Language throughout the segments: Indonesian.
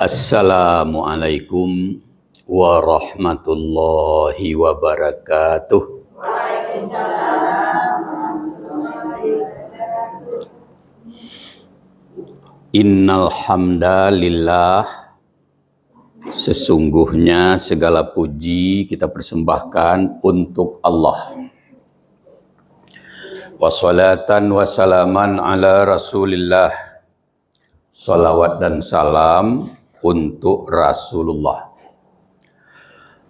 Assalamualaikum warahmatullahi wabarakatuh. Innal hamdalillah, sesungguhnya segala puji kita persembahkan untuk Allah. Wassalatan wassalaman ala Rasulillah. Salawat dan salam untuk Rasulullah.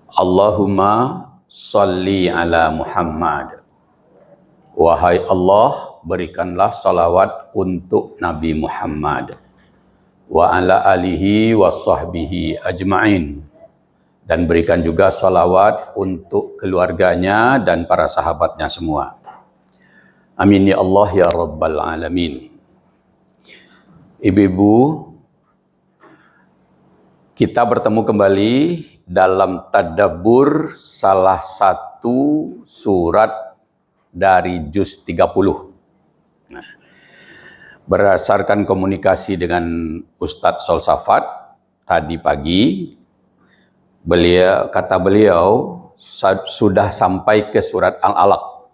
Allahumma salli ala Muhammad. Wahai Allah, berikanlah salawat untuk Nabi Muhammad. Wa ala alihi wa sahbihi ajma'in. Dan berikan juga salawat untuk keluarganya dan para sahabatnya semua. Amin ya Allah ya Rabbal Alamin. Ibu-ibu, kita bertemu kembali dalam tadabbur salah satu surat dari juz 30. Nah, berdasarkan komunikasi dengan Ustadz Solsafat tadi pagi, kata beliau sudah sampai ke surat Al-Alaq.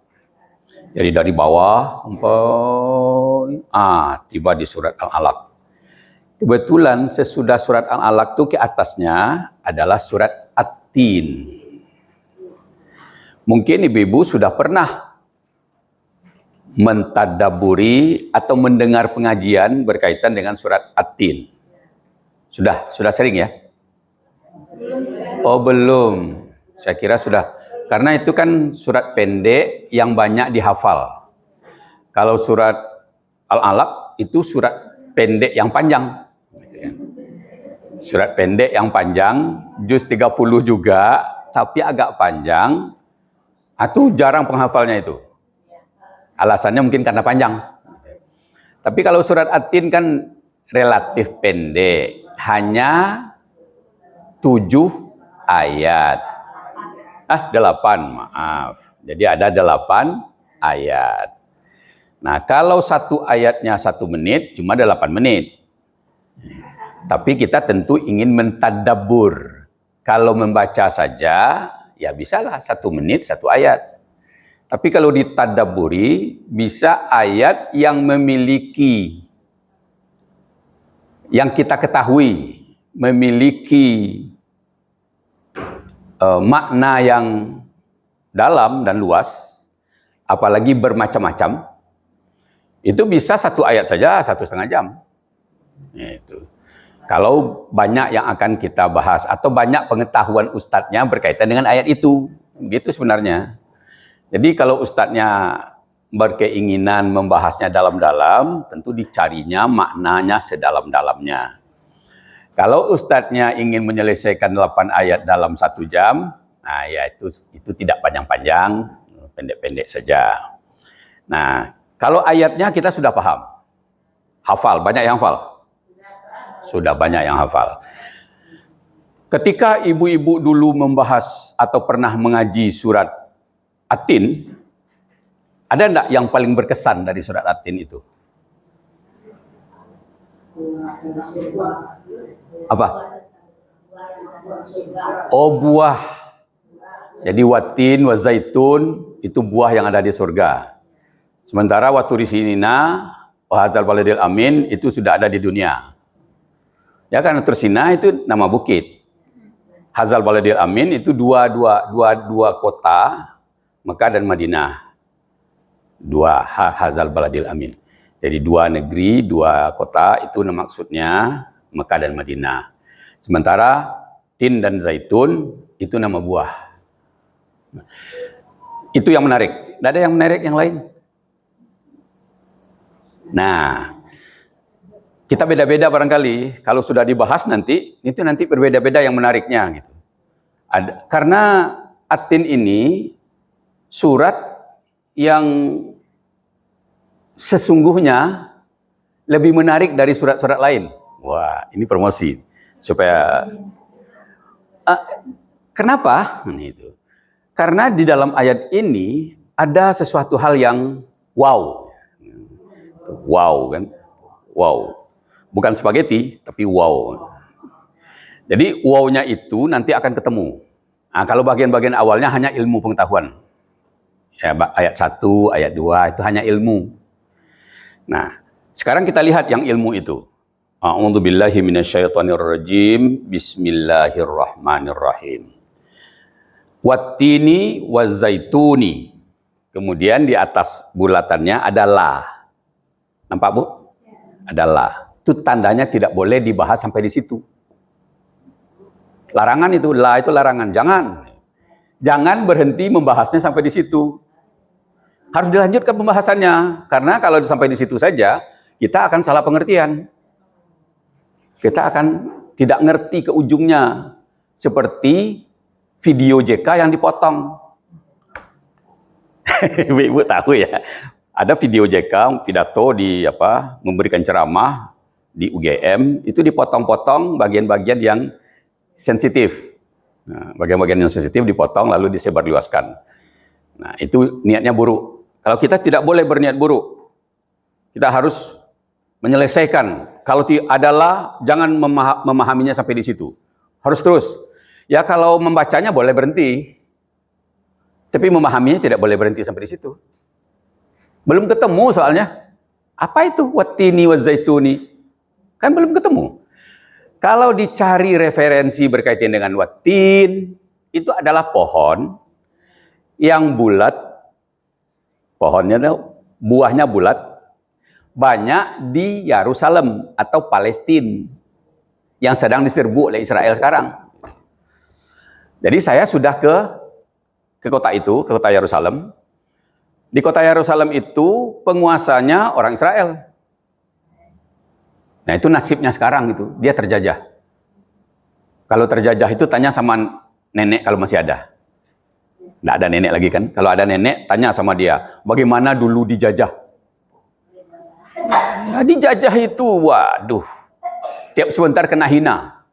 Jadi dari bawah sampai tiba di surat Al-Alaq. Kebetulan sesudah surat Al-Alaq itu ke atasnya adalah surat At-Tin. Mungkin ibu-ibu sudah pernah mentadaburi atau mendengar pengajian berkaitan dengan surat At-Tin. Sudah sering ya? Oh belum. Saya kira sudah. Karena itu kan surat pendek yang banyak dihafal. Kalau surat Al-Alaq itu surat pendek yang panjang. Surat pendek yang panjang, juz 30 juga, tapi agak panjang. Itu jarang penghafalnya itu. Alasannya mungkin karena panjang. Tapi kalau surat At-Tin kan relatif pendek, hanya 7 ayat. 8, maaf. Jadi ada 8 ayat. Nah, kalau satu ayatnya 1 menit, cuma 8 menit. Tapi kita tentu ingin mentadabbur. Kalau membaca saja, ya bisalah 1 menit 1 ayat. Tapi kalau ditadabburi, bisa ayat yang memiliki, yang kita ketahui, memiliki makna yang dalam dan luas, apalagi bermacam-macam, itu bisa 1 ayat saja 1,5 jam. Itu. Kalau banyak yang akan kita bahas atau banyak pengetahuan ustadznya berkaitan dengan ayat itu, gitu sebenarnya. Jadi kalau ustadznya berkeinginan membahasnya dalam-dalam, tentu dicarinya maknanya sedalam-dalamnya. Kalau ustadznya ingin menyelesaikan 8 ayat dalam 1 jam, nah ya itu tidak panjang-panjang, pendek-pendek saja. Nah, kalau ayatnya kita sudah paham. Hafal, banyak yang hafal? Sudah banyak yang hafal. Ketika ibu-ibu dulu membahas atau pernah mengaji surat At-Tin, ada enggak yang paling berkesan dari surat At-Tin itu? Apa? Oh, buah. Jadi watin, wazaitun, itu buah yang ada di surga. Sementara waturisina, wahadzal baladil amin, itu sudah ada di dunia. Ya kan, Tursina itu nama bukit. Hadzal baladil amin itu dua kota, Mekah dan Madinah. Hadzal baladil amin. Jadi 2 negeri, 2 kota, itu maksudnya Mekah dan Madinah. Sementara tin dan zaitun itu nama buah. Itu yang menarik. Tidak ada yang menarik yang lain. Nah, kita beda-beda barangkali. Kalau sudah dibahas nanti, itu nanti berbeda-beda yang menariknya gitu. Karena At-Tin ini surat yang sesungguhnya lebih menarik dari surat-surat lain. Wah, ini promosi supaya kenapa? Itu. Karena di dalam ayat ini ada sesuatu hal yang wow. Wow kan? Wow. Bukan spaghetti, tapi wow. Jadi wawnya itu nanti akan ketemu. Nah, kalau bagian-bagian awalnya hanya ilmu pengetahuan. Ya, ayat 1, ayat 2 itu hanya ilmu. Nah, sekarang kita lihat yang ilmu itu. A'udzubillahi minasyaitonirrajim. Bismillahirrahmanirrahim. Wattini wazaituni. Kemudian di atas bulatannya ada la. Nampak, Bu? Ada la. Itu tandanya tidak boleh dibahas sampai di situ. Larangan itu, la itu larangan. Jangan berhenti membahasnya sampai di situ. Harus dilanjutkan pembahasannya. Karena kalau sampai di situ saja, kita akan salah pengertian. Kita akan tidak ngerti ke ujungnya. Seperti video JK yang dipotong. Ibu tahu ya. Ada video JK, pidato memberikan ceramah di UGM, itu dipotong-potong bagian-bagian yang sensitif. Nah, bagian-bagian yang sensitif dipotong lalu disebarluaskan. Nah, itu niatnya buruk. Kalau kita tidak boleh berniat buruk. Kita harus menyelesaikan. Kalau adalah jangan memahaminya sampai di situ. Harus terus. Ya kalau membacanya boleh berhenti. Tapi memahaminya tidak boleh berhenti sampai di situ. Belum ketemu soalnya. Apa itu wattini wazaituni? Kan belum ketemu. Kalau dicari referensi berkaitan dengan wattin, itu adalah pohon yang bulat. Pohonnya, buahnya bulat. Banyak di Yerusalem atau Palestina yang sedang diserbu oleh Israel sekarang. Jadi saya sudah ke kota itu, ke kota Yerusalem. Di kota Yerusalem itu penguasanya orang Israel. Nah itu nasibnya sekarang itu, dia terjajah. Kalau terjajah itu tanya sama nenek kalau masih ada. Nggak ada nenek lagi kan? Kalau ada nenek, tanya sama dia, bagaimana dulu dijajah? Nah, dijajah itu, waduh, tiap sebentar kena hina.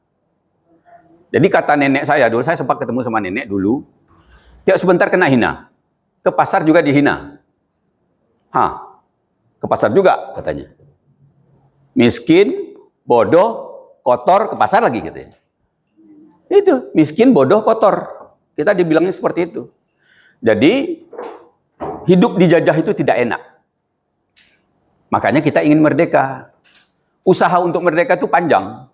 Jadi kata nenek saya dulu, saya sempat ketemu sama nenek dulu, tiap sebentar kena hina. Ke pasar juga dihina. Ke pasar juga katanya. Miskin, bodoh, kotor, ke pasar lagi gitu ya. Itu, miskin, bodoh, kotor. Kita dibilangnya seperti itu. Jadi, hidup dijajah itu tidak enak. Makanya kita ingin merdeka. Usaha untuk merdeka itu panjang.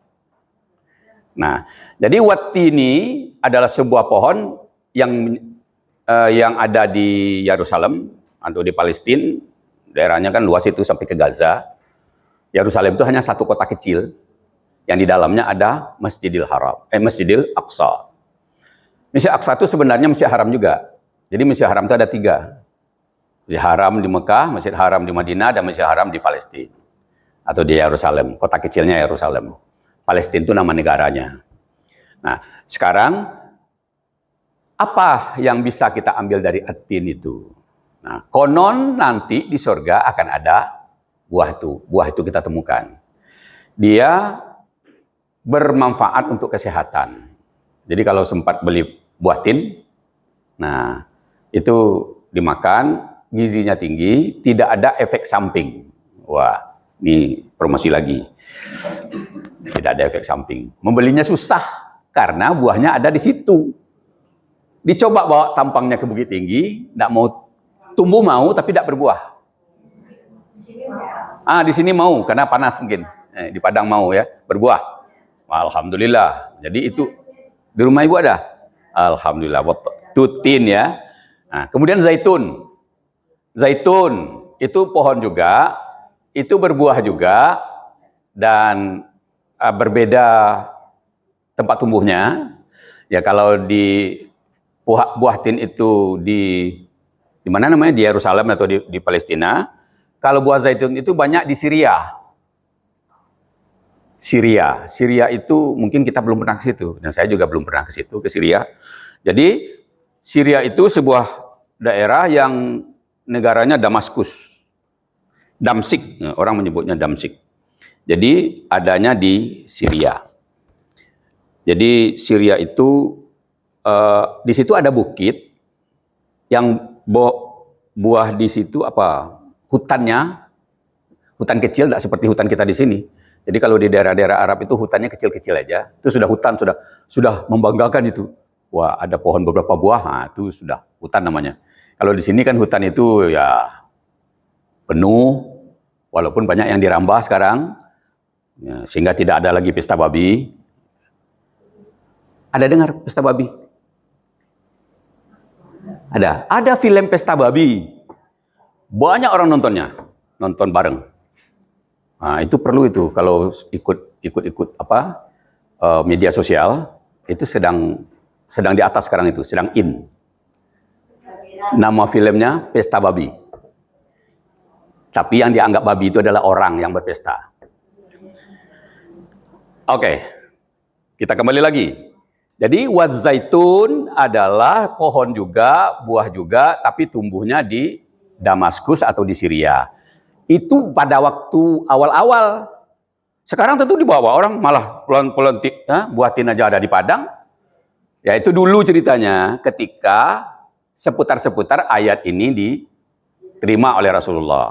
Nah, jadi wattini adalah sebuah pohon yang ada di Yerusalem atau di Palestina. Daerahnya kan luas itu sampai ke Gaza. Yerusalem itu hanya satu kota kecil yang di dalamnya ada Masjidil Aqsa. Masjid Aqsa itu sebenarnya Masjid Haram juga. Jadi Masjid Haram itu ada 3. Masjid Haram di Mekah, Masjid Haram di Madinah, dan Masjid Haram di Palestina. Atau di Yerusalem, kota kecilnya Yerusalem. Palestina itu nama negaranya. Nah, sekarang apa yang bisa kita ambil dari Attin itu? Nah, konon nanti di surga akan ada buah itu. Buah itu kita temukan. Dia bermanfaat untuk kesehatan. Jadi kalau sempat beli buah tin, nah itu dimakan, gizinya tinggi, tidak ada efek samping. Wah, ini promosi lagi. Tidak ada efek samping. Membelinya susah karena buahnya ada di situ. Dicoba bawa tampangnya ke Bukit Tinggi, tidak mau tumbuh tapi tidak berbuah. Di sini mau karena panas mungkin. Di Padang mau ya, berbuah. Alhamdulillah. Jadi itu di rumah ibu ada. Alhamdulillah. Tutin ya. Nah, kemudian zaitun. Zaitun itu pohon juga, itu berbuah juga dan berbeda tempat tumbuhnya. Ya kalau di buah tin itu di mana namanya, di Yerusalem atau di Palestina. Kalau buah zaitun itu banyak di Syria. Syria itu mungkin kita belum pernah ke situ, dan saya juga belum pernah ke situ, ke Syria. Jadi Syria itu sebuah daerah yang negaranya Damaskus, Damsyik, orang menyebutnya Damsyik. Jadi adanya di Syria. Jadi Syria itu di situ ada bukit yang buah di situ hutannya, hutan kecil, tidak seperti hutan kita di sini. Jadi kalau di daerah-daerah Arab itu hutannya kecil-kecil aja, itu sudah hutan, sudah membanggakan itu. Wah, ada pohon beberapa buah, nah, itu sudah hutan namanya. Kalau di sini kan hutan itu ya penuh, walaupun banyak yang dirambah sekarang, ya, sehingga tidak ada lagi pesta babi. Ada dengar pesta babi? Ada film pesta babi. Banyak orang nontonnya, nonton bareng. Nah, itu perlu itu kalau ikut media sosial itu sedang di atas sekarang itu, sedang in. Nama filmnya Pesta Babi. Tapi yang dianggap babi itu adalah orang yang berpesta. Oke. Kita kembali lagi. Jadi zaitun adalah pohon juga, buah juga, tapi tumbuhnya di Damaskus atau di Syria. Itu pada waktu awal-awal. Sekarang tentu dibawa orang malah pelan-pelan buatin aja ada di Padang. Ya itu dulu ceritanya ketika seputar-seputar ayat ini diterima oleh Rasulullah.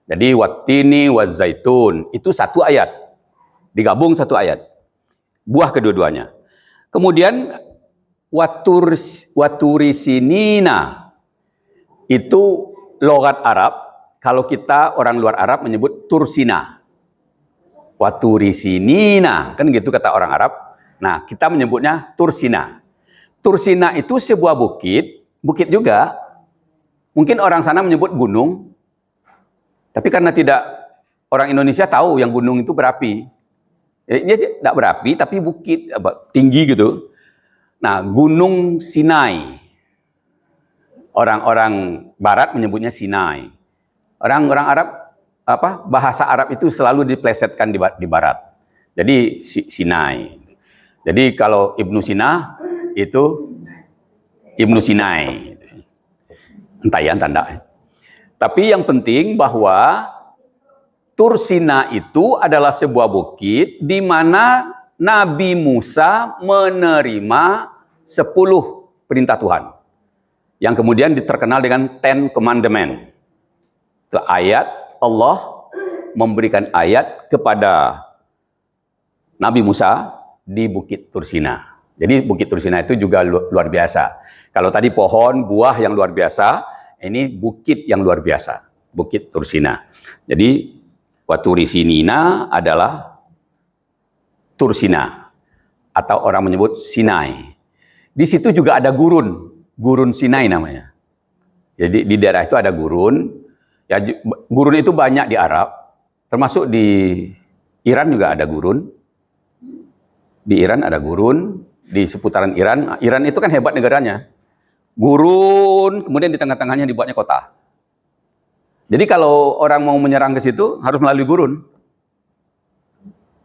Jadi wattini wazaitun itu satu ayat. Digabung satu ayat. Buah kedua-duanya. Kemudian waturisinina itu logat Arab. Kalau kita orang luar Arab menyebut tursina. Waturisinina, kan gitu kata orang Arab. Nah, kita menyebutnya tursina. Tursina itu sebuah bukit juga. Mungkin orang sana menyebut gunung. Tapi karena tidak orang Indonesia tahu yang gunung itu berapi. Dia tidak berapi, tapi bukit tinggi gitu. Nah, Gunung Sinai. Orang-orang Barat menyebutnya Sinai. Orang-orang Arab bahasa Arab itu selalu diplesetkan di Barat. Jadi Sinai. Jadi kalau Ibnu Sina itu Ibnu Sinai. Entah ya, entah enggak. Tapi yang penting bahwa Tursina itu adalah sebuah bukit di mana Nabi Musa menerima 10 perintah Tuhan. Yang kemudian terkenal dengan Ten Commandment. Itu ayat Allah memberikan ayat kepada Nabi Musa di Bukit Tursina. Jadi Bukit Tursina itu juga luar biasa. Kalau tadi pohon, buah yang luar biasa, ini bukit yang luar biasa. Bukit Tursina. Jadi Waturisinina adalah Tursina. Atau orang menyebut Sinai. Di situ juga ada gurun Sinai namanya. Jadi di daerah itu ada gurun. Ya, gurun itu banyak di Arab. Termasuk di Iran juga ada gurun. Di Iran ada gurun. Di seputaran Iran. Iran itu kan hebat negaranya. Gurun, kemudian di tengah-tengahnya dibuatnya kota. Jadi kalau orang mau menyerang ke situ harus melalui gurun.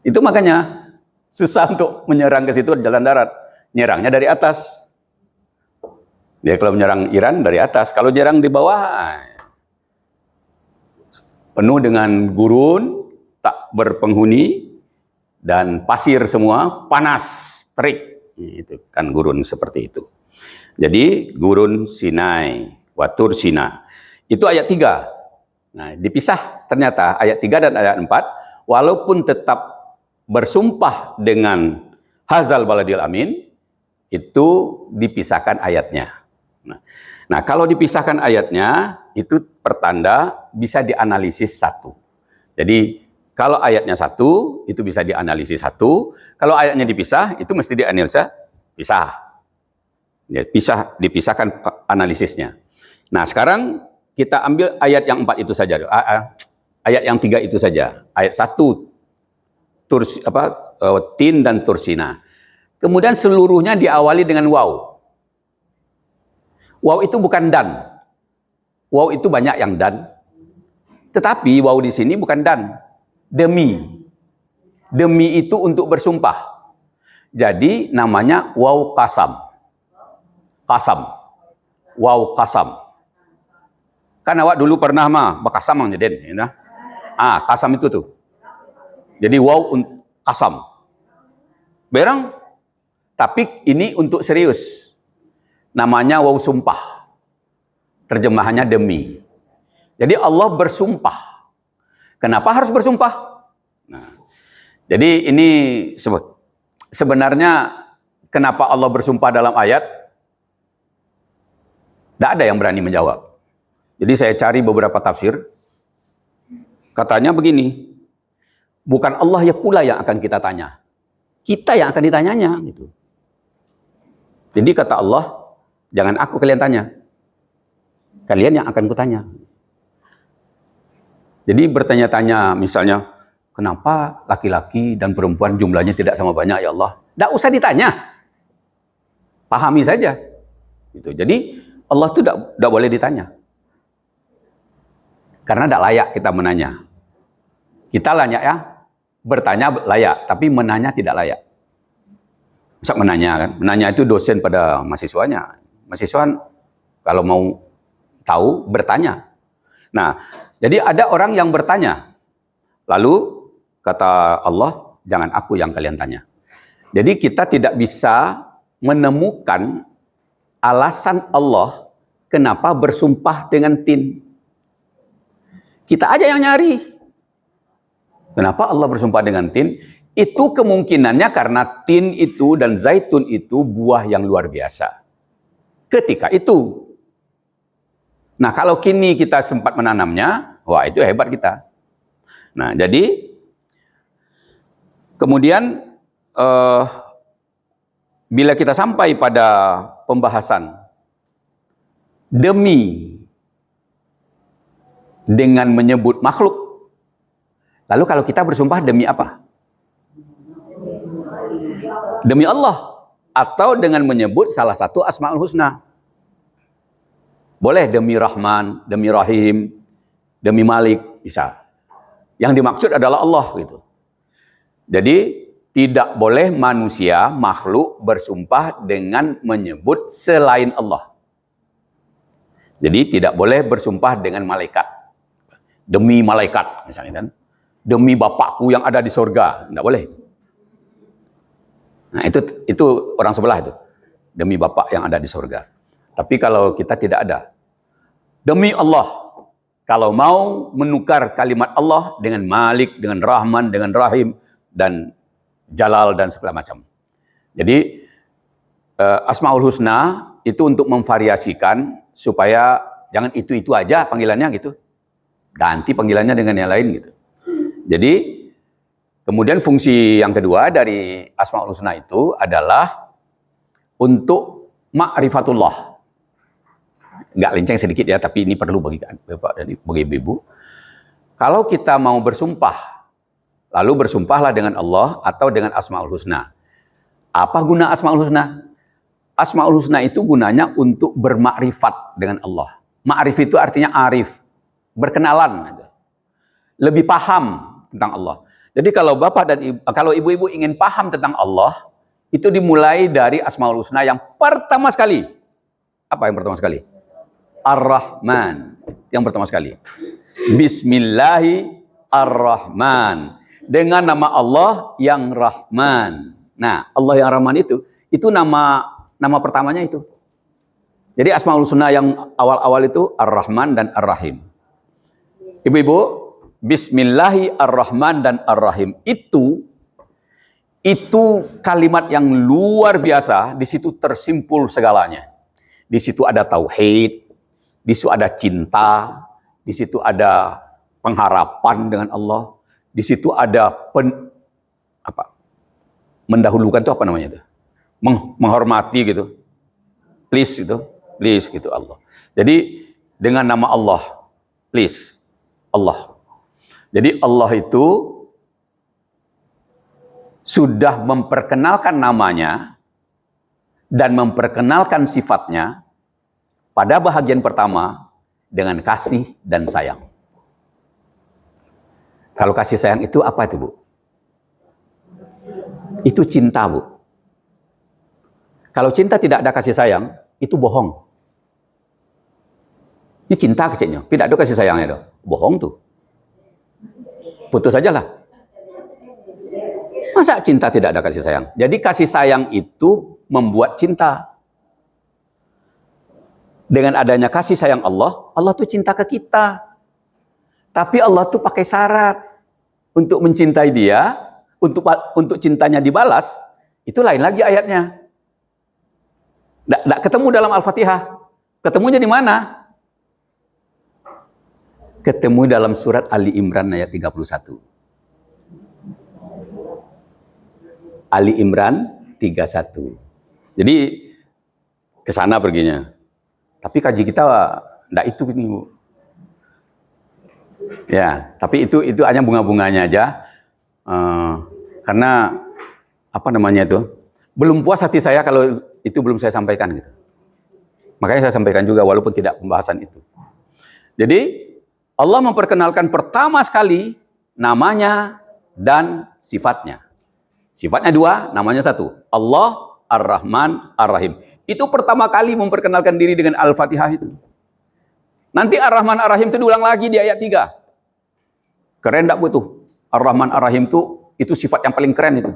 Itu makanya susah untuk menyerang ke situ jalan darat. Nyerangnya dari atas. Dia kalau menyerang Iran dari atas. Kalau nyerang di bawah penuh dengan gurun, tak berpenghuni dan pasir semua, panas, terik. Itu kan gurun seperti itu. Jadi gurun Sinai, Watur Sina. Itu ayat 3. Nah, dipisah ternyata ayat 3 dan ayat 4, walaupun tetap bersumpah dengan Hazal Baladil Amin, itu dipisahkan ayatnya. Nah, kalau dipisahkan ayatnya, itu pertanda bisa dianalisis satu. Jadi, kalau ayatnya satu, itu bisa dianalisis satu. Kalau ayatnya dipisah, itu mesti dianalisa pisah. Ya, dipisahkan analisisnya. Nah, sekarang kita ambil ayat yang 4 itu saja. Ayat yang 3 itu saja. Ayat 1 Tin dan Tursina. Kemudian seluruhnya diawali dengan waw. Waw itu bukan dan. Waw itu banyak yang dan. Tetapi waw di sini bukan dan. Demi. Demi itu untuk bersumpah. Jadi namanya waw kasam. Kasam. Waw kasam. Kan awak dulu pernah bakasam Den, ya. Kasam itu tuh. Jadi waw kasam. Berang. Tapi ini untuk serius. Namanya waw sumpah. Terjemahannya demi. Jadi Allah bersumpah. Kenapa harus bersumpah? Nah, Jadi ini sebenarnya kenapa Allah bersumpah dalam ayat? Tidak ada yang berani menjawab. Jadi saya cari beberapa tafsir. Katanya begini, bukan Allah ya pula yang akan kita tanya. Kita yang akan ditanyanya. Gitu. Jadi kata Allah, jangan aku kalian tanya. Kalian yang akan kutanya. Jadi bertanya-tanya misalnya, kenapa laki-laki dan perempuan jumlahnya tidak sama banyak ya Allah? Tidak usah ditanya. Pahami saja. Gitu. Jadi Allah itu tidak boleh ditanya. Karena tidak layak kita menanya. Kita layak ya, bertanya layak, tapi menanya tidak layak. Masa menanya kan? Menanya itu dosen pada mahasiswanya. Mahasiswa kalau mau tahu, bertanya. Nah, jadi ada orang yang bertanya. Lalu kata Allah, jangan aku yang kalian tanya. Jadi kita tidak bisa menemukan alasan Allah kenapa bersumpah dengan tin. Kita aja yang nyari. Kenapa Allah bersumpah dengan tin? Itu kemungkinannya karena tin itu dan zaitun itu buah yang luar biasa. Ketika itu. Nah, kalau kini kita sempat menanamnya, wah itu hebat kita. Nah, jadi kemudian bila kita sampai pada pembahasan demi dengan menyebut makhluk, lalu kalau kita bersumpah demi apa? Demi Allah, atau dengan menyebut salah satu Asmaul Husna. Boleh demi Rahman, demi Rahim, demi Malik, bisa. Yang dimaksud adalah Allah gitu. Jadi tidak boleh manusia, makhluk bersumpah dengan menyebut selain Allah. Jadi tidak boleh bersumpah dengan malaikat. Demi malaikat misalnya kan. Demi Bapakku yang ada di surga, tidak boleh. Nah, itu orang sebelah itu. Demi Bapak yang ada di surga. Tapi kalau kita tidak ada. Demi Allah. Kalau mau menukar kalimat Allah dengan Malik, dengan Rahman, dengan Rahim, dan Jalal, dan segala macam. Jadi, Asmaul Husna itu untuk memvariasikan supaya jangan itu-itu aja panggilannya gitu. Ganti panggilannya dengan yang lain gitu. Jadi, kemudian fungsi yang kedua dari Asmaul Husna itu adalah untuk ma'rifatullah. Nggak lenceng sedikit ya, tapi ini perlu bagi Bapak dan bagi Ibu. Kalau kita mau bersumpah, lalu bersumpahlah dengan Allah atau dengan Asmaul Husna. Apa guna Asmaul Husna? Asmaul Husna itu gunanya untuk bermakrifat dengan Allah. Ma'rif itu artinya arif, berkenalan, lebih paham tentang Allah. Jadi kalau Bapak dan kalau Ibu-ibu ingin paham tentang Allah, itu dimulai dari Asmaul Husna yang pertama sekali. Apa yang pertama sekali? Ar-Rahman. Yang pertama sekali. Bismillahirrahman. Dengan nama Allah yang Rahman. Nah, Allah yang Rahman itu nama pertamanya itu. Jadi Asmaul Husna yang awal-awal itu Ar-Rahman dan Ar-Rahim. Ibu-ibu, Bismillahirrahman dan Ar-Rahim itu kalimat yang luar biasa. Di situ tersimpul segalanya. Di situ ada tauhid, di situ ada cinta, di situ ada pengharapan dengan Allah, di situ ada mendahulukan itu apa namanya itu? Menghormati gitu. Please gitu Allah. Jadi dengan nama Allah, please Allah. Jadi Allah itu sudah memperkenalkan namanya dan memperkenalkan sifatnya pada bahagian pertama dengan kasih dan sayang. Kalau kasih sayang itu apa itu, Bu? Itu cinta, Bu. Kalau cinta tidak ada kasih sayang, itu bohong. Ini cinta kecilnya, tidak ada kasih sayangnya itu. Bohong tuh. Putus aja lah. Masa cinta tidak ada kasih sayang? Jadi kasih sayang itu membuat cinta. Dengan adanya kasih sayang Allah, Allah tuh cinta ke kita. Tapi Allah tuh pakai syarat. Untuk mencintai dia, untuk cintanya dibalas, itu lain lagi ayatnya. Tidak ketemu dalam Al-Fatihah. Ketemunya di mana? Ketemu dalam surat Ali Imran ayat 31. Ali Imran 31. Jadi ke sana perginya. Tapi kaji kita enggak itu ini, Bu. Ya, tapi itu hanya bunga-bunganya aja. Karena apa namanya itu? Belum puas hati saya kalau itu belum saya sampaikan gitu. Makanya saya sampaikan juga walaupun tidak pembahasan itu. Jadi Allah memperkenalkan pertama sekali namanya dan sifatnya. Sifatnya dua, namanya satu. Allah Ar-Rahman Ar-Rahim. Itu pertama kali memperkenalkan diri dengan Al-Fatihah itu. Nanti Ar-Rahman Ar-Rahim itu diulang lagi di ayat 3. Keren enggak butuh? Ar-Rahman Ar-Rahim itu sifat yang paling keren itu.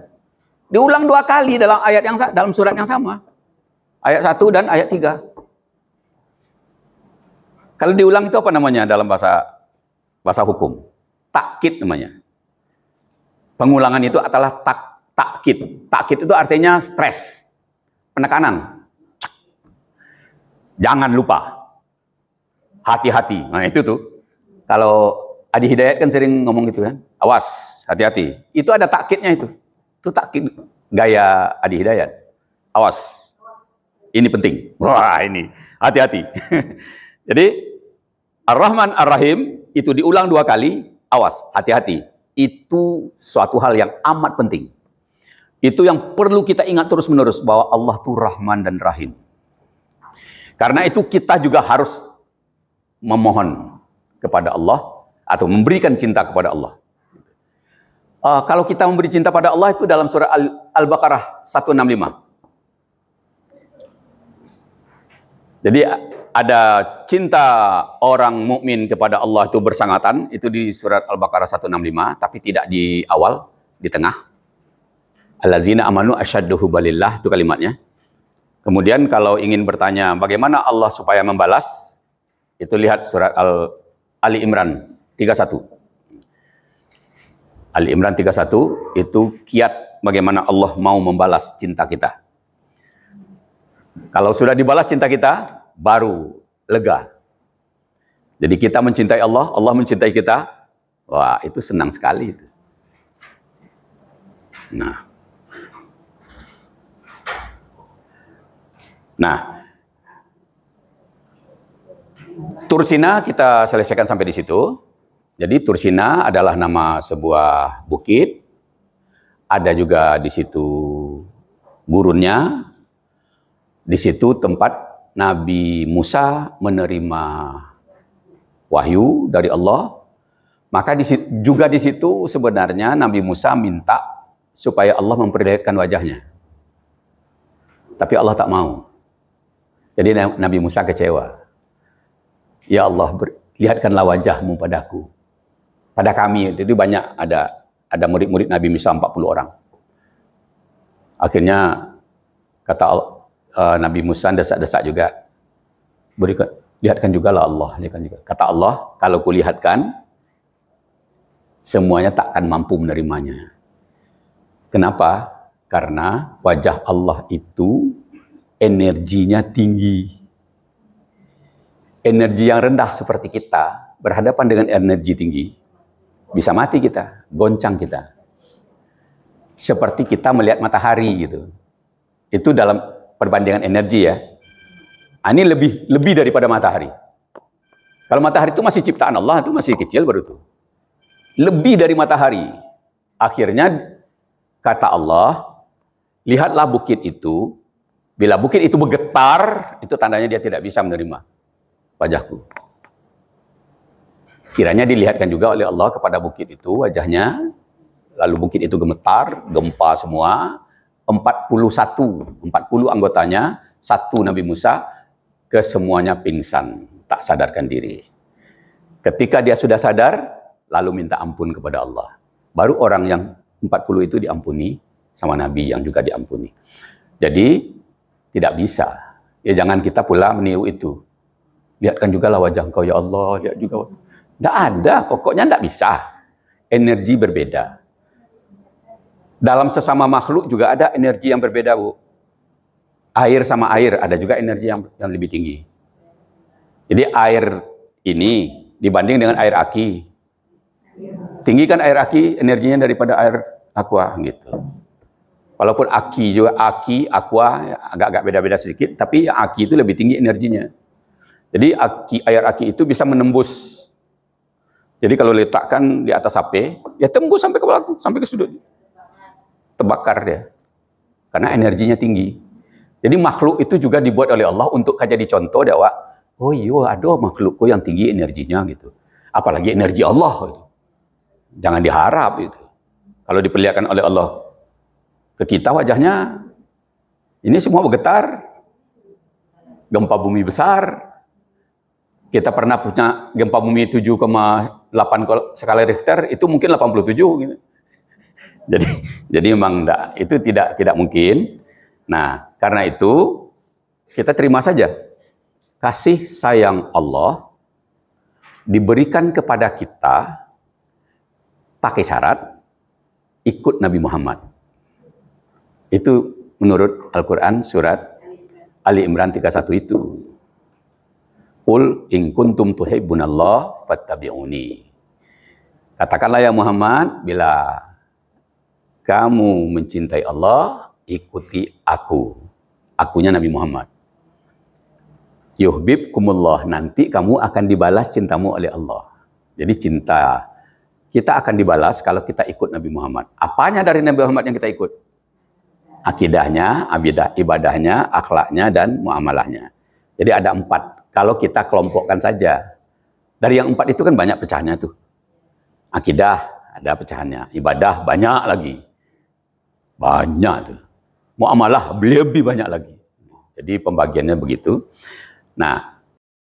Diulang 2 kali dalam ayat dalam surat yang sama. Ayat 1 dan ayat 3. Kalau diulang itu apa namanya dalam bahasa hukum? Takkid namanya. Pengulangan itu adalah takkid. Takkid itu artinya stres, penekanan. Jangan lupa. Hati-hati. Nah, itu tuh. Kalau Adi Hidayat kan sering ngomong gitu kan. Awas, hati-hati. Itu ada takkidnya itu. Itu takkid gaya Adi Hidayat. Awas. Ini penting. Wah, ini. Hati-hati. Jadi Ar-Rahman Ar-Rahim itu diulang 2 kali. Awas, hati-hati. Itu suatu hal yang amat penting. Itu yang perlu kita ingat terus-menerus bahwa Allah itu Rahman dan Rahim. Karena itu kita juga harus memohon kepada Allah atau memberikan cinta kepada Allah. Kalau kita memberi cinta pada Allah itu dalam surah Al-Baqarah 165. Jadi ada cinta orang mukmin kepada Allah itu bersangatan, itu di surat Al-Baqarah 165, tapi tidak di awal, di tengah. Allazina amanu asyaddu hubbalillah, itu kalimatnya. Kemudian kalau ingin bertanya bagaimana Allah supaya membalas, itu lihat surat Ali Imran 31. Ali Imran 31 itu kiat bagaimana Allah mau membalas cinta kita. Kalau sudah dibalas cinta kita, baru lega. Jadi kita mencintai Allah, Allah mencintai kita. Wah, itu senang sekali. Nah, Tursina kita selesaikan sampai di situ. Jadi Tursina adalah nama sebuah bukit. Ada juga di situ gurunnya. Di situ tempat Nabi Musa menerima wahyu dari Allah. Maka juga di situ sebenarnya Nabi Musa minta supaya Allah memperlihatkan wajahnya. Tapi Allah tak mau. Jadi Nabi Musa kecewa. Ya Allah, lihatkanlah wajahmu padaku. Pada kami, itu banyak ada murid-murid Nabi Musa 40 orang. Akhirnya kata Nabi Musa desak-desak juga. Lihatkan juga lah Allah. Kata Allah, kalau kulihatkan, semuanya tak akan mampu menerimanya. Kenapa? Karena wajah Allah itu energinya tinggi. Energi yang rendah seperti kita, berhadapan dengan energi tinggi, bisa mati kita, goncang kita. Seperti kita melihat matahari gitu. Itu dalam perbandingan energi ya. Ini lebih daripada matahari. Kalau matahari itu masih ciptaan Allah, itu masih kecil baru itu. Lebih dari matahari. Akhirnya kata Allah, lihatlah bukit itu. Bila bukit itu bergetar, itu tandanya dia tidak bisa menerima wajahku. Kiranya dilihatkan juga oleh Allah kepada bukit itu wajahnya. Lalu bukit itu gemetar, gempa semua. 40 anggotanya, 1 Nabi Musa, kesemuanya pingsan, tak sadarkan diri. Ketika dia sudah sadar, lalu minta ampun kepada Allah. Baru orang yang 40 itu diampuni sama Nabi yang juga diampuni. Jadi tidak bisa. Ya jangan kita pula meniru itu. Lihatkan juga lah wajah engkau ya Allah, lihat juga. Tidak ada, pokoknya tidak bisa. Energi berbeda. Dalam sesama makhluk juga ada energi yang berbeda, Bu. Air sama air ada juga energi yang lebih tinggi. Jadi air ini dibanding dengan air aki. Tinggi kan air aki energinya daripada air aqua gitu. Walaupun aki juga, aki, aqua agak-agak beda-beda sedikit, tapi yang aki itu lebih tinggi energinya. Jadi air aki itu bisa menembus. Jadi kalau letakkan di atas HP, ya tembus sampai ke belakang, sampai ke sudut. Terbakar dia. Karena energinya tinggi. Jadi makhluk itu juga dibuat oleh Allah untuk jadi contoh bahwa oh iya ada makhlukku yang tinggi energinya gitu. Apalagi energi Allah gitu. Jangan diharap itu. Kalau diperlihatkan oleh Allah ke kita wajahnya ini semua bergetar. Gempa bumi besar. Kita pernah punya gempa bumi 7,8 skala Richter, itu mungkin 87 gitu. Jadi memang enggak, itu tidak mungkin. Nah, karena itu kita terima saja kasih sayang Allah diberikan kepada kita pakai syarat ikut Nabi Muhammad. Itu menurut Al-Quran surat Ali Imran 31 itu. Qul in kuntum tuhibbunallah fattabi'uni. Katakanlah ya Muhammad, bila kamu mencintai Allah, ikuti aku. Akunya Nabi Muhammad. Yuhibbukumullah, nanti kamu akan dibalas cintamu oleh Allah. Jadi cinta kita akan dibalas kalau kita ikut Nabi Muhammad. Apanya dari Nabi Muhammad yang kita ikut? Akidahnya, ibadahnya, akhlaknya, dan muamalahnya. Jadi ada 4. Kalau kita kelompokkan saja. Dari yang 4 itu kan banyak pecahannya tuh. Akidah ada pecahannya. Ibadah banyak lagi. Banyak tuh. Muamalah lebih banyak lagi. Jadi pembagiannya begitu. Nah,